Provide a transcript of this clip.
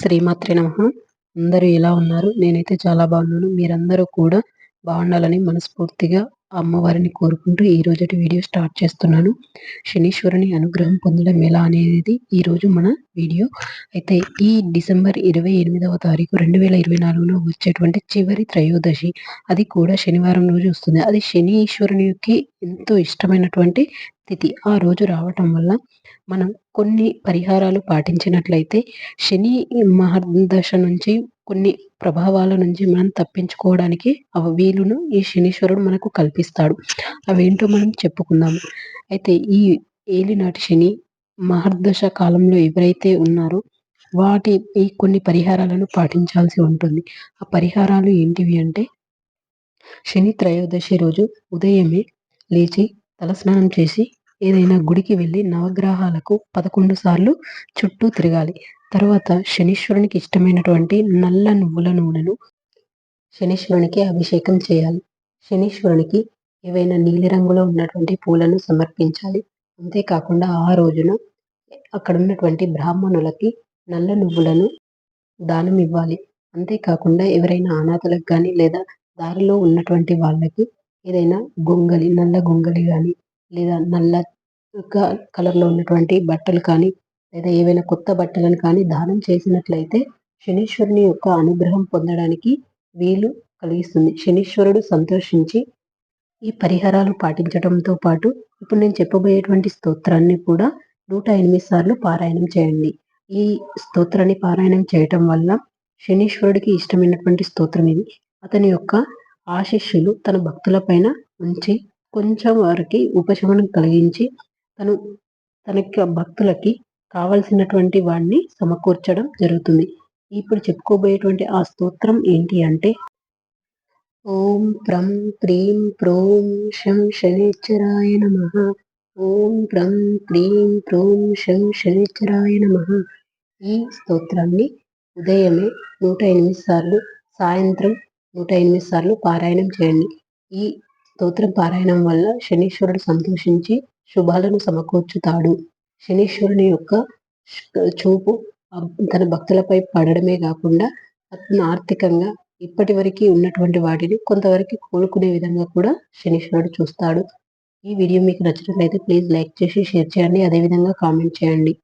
శ్రీమాత్రే నమః. అందరూ ఎలా ఉన్నారు? నేనైతే చాలా బాగున్నాను. మీరందరూ కూడా బాగుండాలని మనస్ఫూర్తిగా అమ్మవారిని కోరుకుంటూ ఈ రోజటి వీడియో స్టార్ట్ చేస్తున్నాను. శనీశ్వరుని అనుగ్రహం పొందడం ఎలా అనేది ఈరోజు మన వీడియో. అయితే ఈ డిసెంబర్ 28వ తారీఖు 2024లో వచ్చేటువంటి చివరి త్రయోదశి, అది కూడా శనివారం రోజు వస్తుంది. అది శనీశ్వరునికి ఎంతో ఇష్టమైనటువంటి తిథి. ఆ రోజు రావటం వల్ల మనం కొన్ని పరిహారాలు పాటించినట్లయితే శని మహర్దశ నుంచి కొన్ని ప్రభావాల నుంచి మనం తప్పించుకోవడానికి వీలును ఈ శనీశ్వరుడు మనకు కల్పిస్తాడు. అవేంటో మనం చెప్పుకుందాము. అయితే ఈ ఏలినాటి శని మహర్దశ కాలంలో ఎవరైతే ఉన్నారో ఈ కొన్ని పరిహారాలను పాటించాల్సి ఉంటుంది. ఆ పరిహారాలు ఏంటివి అంటే, శని త్రయోదశి రోజు ఉదయమే లేచి తలస్నానం చేసి ఏదైనా గుడికి వెళ్ళి నవగ్రహాలకు 11 సార్లు చుట్టూ తిరగాలి. తర్వాత శనీశ్వరునికి ఇష్టమైనటువంటి నల్ల నువ్వుల నూనెను శనీశ్వరునికి అభిషేకం చేయాలి. శనీశ్వరునికి ఏవైనా నీలిరంగులో ఉన్నటువంటి పూలను సమర్పించాలి. అంతేకాకుండా ఆ రోజున అక్కడ ఉన్నటువంటి బ్రాహ్మణులకి నల్ల నువ్వులను దానం ఇవ్వాలి. అంతేకాకుండా ఎవరైనా అనాథలకు కానీ లేదా దారిలో ఉన్నటువంటి వాళ్ళకి ఏదైనా నల్ల గొంగలి కానీ లేదా నల్ల కలర్లో ఉన్నటువంటి బట్టలు కానీ లేదా ఏవైనా కొత్త బట్టలను కానీ దానం చేసినట్లయితే శనీశ్వరుని యొక్క అనుగ్రహం పొందడానికి వీలు కలిగిస్తుంది. శనీశ్వరుడు సంతోషించి ఈ పరిహారాలు పాటించడంతో పాటు ఇప్పుడు నేను చెప్పబోయేటువంటి స్తోత్రాన్ని కూడా 108 సార్లు పారాయణం చేయండి. ఈ స్తోత్రాన్ని పారాయణం చేయటం వల్ల శనీశ్వరుడికి ఇష్టమైనటువంటి స్తోత్రం ఇది. అతని యొక్క ఆశీస్సులు తన భక్తుల పైన ఉంచి కొంచెం వారికి ఉపశమనం కలిగించి తన భక్తులకి కావలసినటువంటి వాడిని సమకూర్చడం జరుగుతుంది. ఇప్పుడు చెప్పుకోబోయేటువంటి ఆ స్తోత్రం ఏంటి అంటే, ఓం ప్రం ప్రీం ప్రోం శం శనేశ్వరాయ నమః. ఓం ప్రం ప్రీం ప్రోం శం శనేశ్వరాయ నమః. ఈ స్తోత్రాన్ని ఉదయమే 108 సార్లు, సాయంత్రం 108 సార్లు పారాయణం చేయండి. ఈ స్తోత్రం పారాయణం వల్ల శనీశ్వరుడు సంతోషించి శుభాలను సమకూర్చుతాడు. శనీశ్వరుని యొక్క చూపు తన భక్తులపై పడడమే కాకుండా అతను ఆర్థికంగా ఇప్పటి వరకు ఉన్నటువంటి వాటిని కొంతవరకు కోలుకునే విధంగా కూడా శనీశ్వరుడు చూస్తాడు. ఈ వీడియో మీకు నచ్చినట్లయితే ప్లీజ్ లైక్ చేసి షేర్ చేయండి. అదేవిధంగా కామెంట్ చేయండి.